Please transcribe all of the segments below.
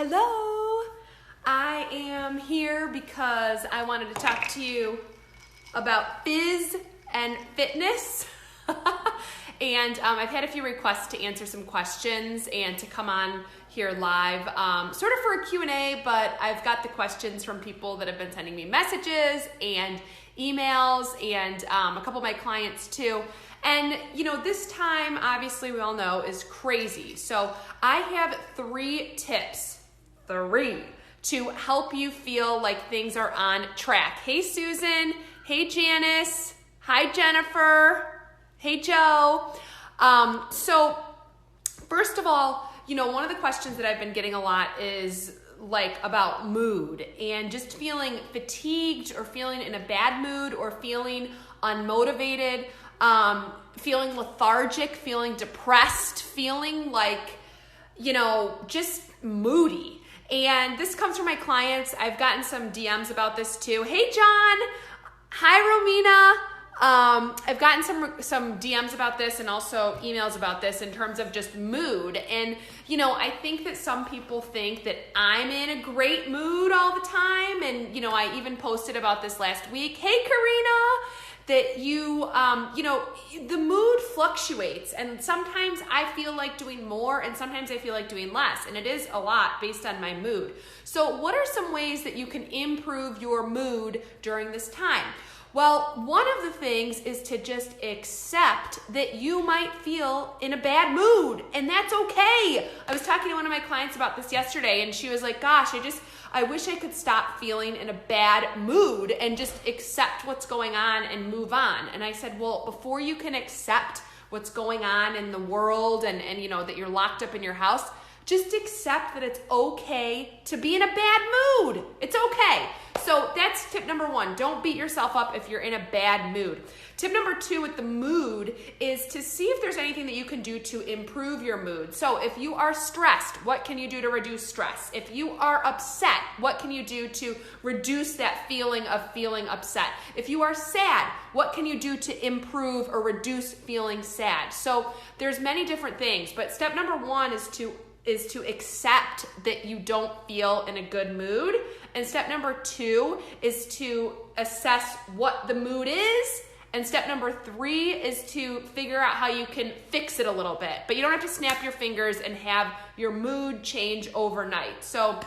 Hello, I am here because I wanted to talk to you about Fizz and fitness. And I've had a few requests to answer some questions and to come on here live, sort of for a Q&A, but I've got the questions from people that have been sending me messages and emails and a couple of my clients too. And you know, this time, obviously we all know, is crazy. So I have 3 tips, to help you feel like things are on track. Hey Susan, hey Janice, hi Jennifer, hey Joe. So first of all, you know, one of the questions that I've been getting a lot is like about mood and just feeling fatigued or feeling in a bad mood or feeling unmotivated, feeling lethargic, feeling depressed, feeling like, you know, just moody. And this comes from my clients. I've gotten some DMs about this too. Hey John, hi Romina. I've gotten some DMs about this and also emails about this in terms of just mood. And, you know, I think that some people think that I'm in a great mood all the time. And, you know, I even posted about this last week. Hey, Karina, that you know, the mood fluctuates. And sometimes I feel like doing more and sometimes I feel like doing less. And it is a lot based on my mood. So what are some ways that you can improve your mood during this time? Well, one of the things is to just accept that you might feel in a bad mood, and that's okay. I was talking to one of my clients about this yesterday, and she was like, gosh, I wish I could stop feeling in a bad mood and just accept what's going on and move on. And I said, well, before you can accept what's going on in the world and you know, that you're locked up in your house, just accept that it's okay to be in a bad mood. It's okay. So that's tip number 1. Don't beat yourself up if you're in a bad mood. Tip number 2 with the mood is to see if there's anything that you can do to improve your mood. So if you are stressed, what can you do to reduce stress? If you are upset, what can you do to reduce that feeling of feeling upset? If you are sad, what can you do to improve or reduce feeling sad? So there's many different things, but step number 1 is to accept that you don't feel in a good mood. And step number 2 is to assess what the mood is. And step number 3 is to figure out how you can fix it a little bit. But you don't have to snap your fingers and have your mood change overnight. So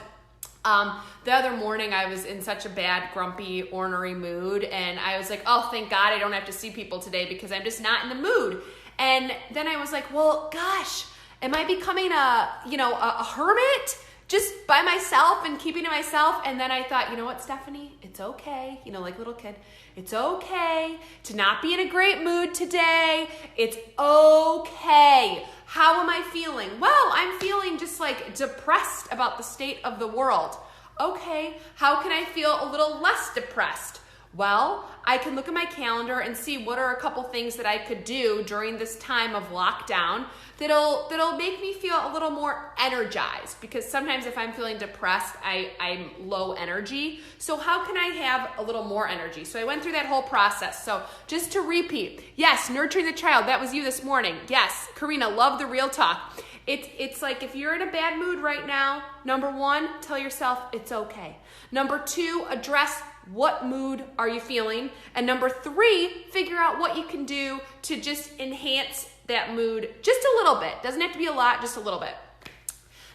the other morning I was in such a bad, grumpy, ornery mood. And I was like, oh, thank God I don't have to see people today because I'm just not in the mood. And then I was like, well, gosh, am I becoming a hermit just by myself and keeping to myself? And then I thought, you know what, Stephanie, it's okay. You know, like little kid, it's okay to not be in a great mood today. It's okay. How am I feeling? Well, I'm feeling just like depressed about the state of the world. Okay, how can I feel a little less depressed? Well, I can look at my calendar and see what are a couple things that I could do during this time of lockdown that'll make me feel a little more energized, because sometimes if I'm feeling depressed, I'm low energy. So how can I have a little more energy? So I went through that whole process. So just to repeat, yes, nurturing the child, that was you this morning. Yes, Karina, love the real talk. It's like if you're in a bad mood right now, number 1, tell yourself it's okay. Number 2, address what mood are you feeling? And number 3, figure out what you can do to just enhance that mood just a little bit. Doesn't have to be a lot, just a little bit.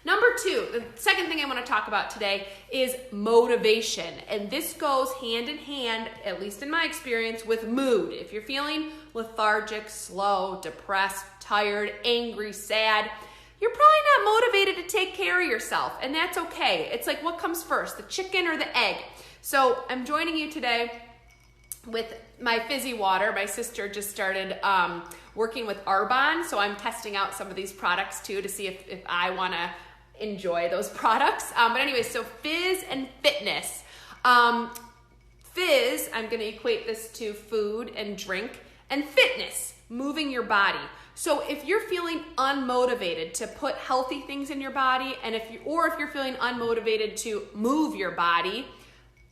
Number 2, the second thing I want to talk about today is motivation. And this goes hand in hand, at least in my experience, with mood. If you're feeling lethargic, slow, depressed, tired, angry, sad, you're probably not motivated to take care of yourself. And that's okay. It's like, what comes first, the chicken or the egg? So I'm joining you today with my fizzy water. My sister just started working with Arbonne, so I'm testing out some of these products too to see if I want to enjoy those products. But anyway, so Fizz and fitness. Fizz, I'm going to equate this to food and drink, and fitness, moving your body. So if you're feeling unmotivated to put healthy things in your body, and if you're feeling unmotivated to move your body,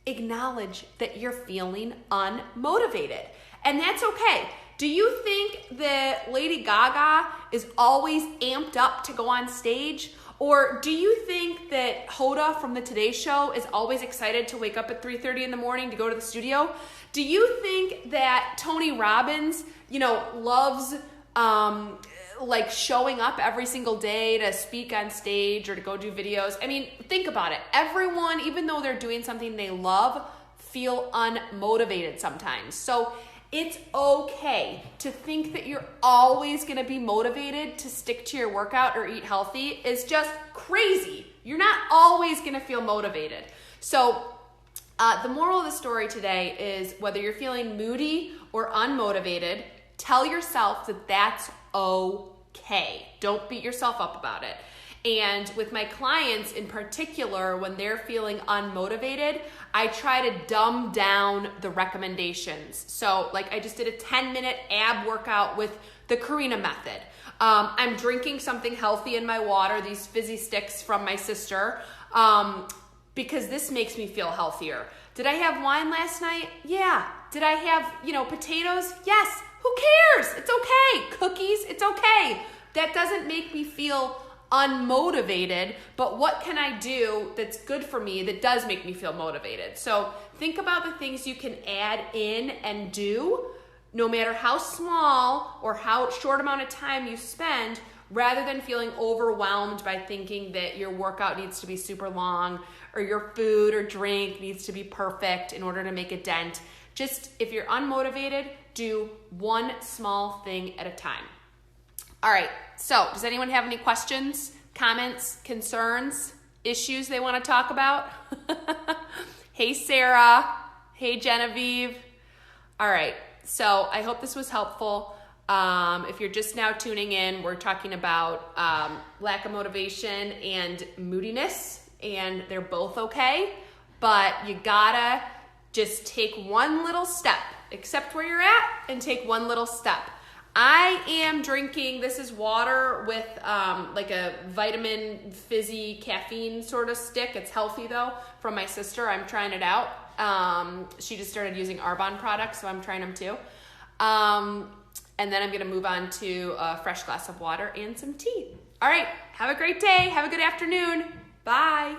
acknowledge that you're feeling unmotivated. And that's okay. Do you think that Lady Gaga is always amped up to go on stage? Or do you think that Hoda from the Today Show is always excited to wake up at 3:30 in the morning to go to the studio? Do you think that Tony Robbins, loves like showing up every single day to speak on stage or to go do videos? I mean, think about it. Everyone, even though they're doing something they love, feel unmotivated sometimes. So it's okay to think that you're always going to be motivated to stick to your workout or eat healthy. Is just crazy. You're not always going to feel motivated. So the moral of the story today is, whether you're feeling moody or unmotivated, tell yourself that that's okay. Don't beat yourself up about it. And with my clients in particular, when they're feeling unmotivated, I try to dumb down the recommendations. So like I just did a 10-minute ab workout with the Karina method. I'm drinking something healthy in my water, these fizzy sticks from my sister, because this makes me feel healthier. Did I have wine last night? Yeah. Did I have, potatoes? Yes. Who cares? It's okay. Cookies? It's okay. That doesn't make me feel unmotivated, but what can I do that's good for me that does make me feel motivated? So think about the things you can add in and do, no matter how small or how short amount of time you spend, rather than feeling overwhelmed by thinking that your workout needs to be super long or your food or drink needs to be perfect in order to make a dent. Just, if you're unmotivated, do one small thing at a time. All right, so does anyone have any questions, comments, concerns, issues they want to talk about? Hey, Sarah. Hey, Genevieve. All right, so I hope this was helpful. If you're just now tuning in, we're talking about lack of motivation and moodiness, and they're both okay, but you gotta just take one little step, accept where you're at, and take one little step. I am drinking, this is water with like a vitamin fizzy caffeine sort of stick. It's healthy though, from my sister. I'm trying it out. She just started using Arbonne products, so I'm trying them too. And then I'm gonna move on to a fresh glass of water and some tea. All right, have a great day. Have a good afternoon. Bye.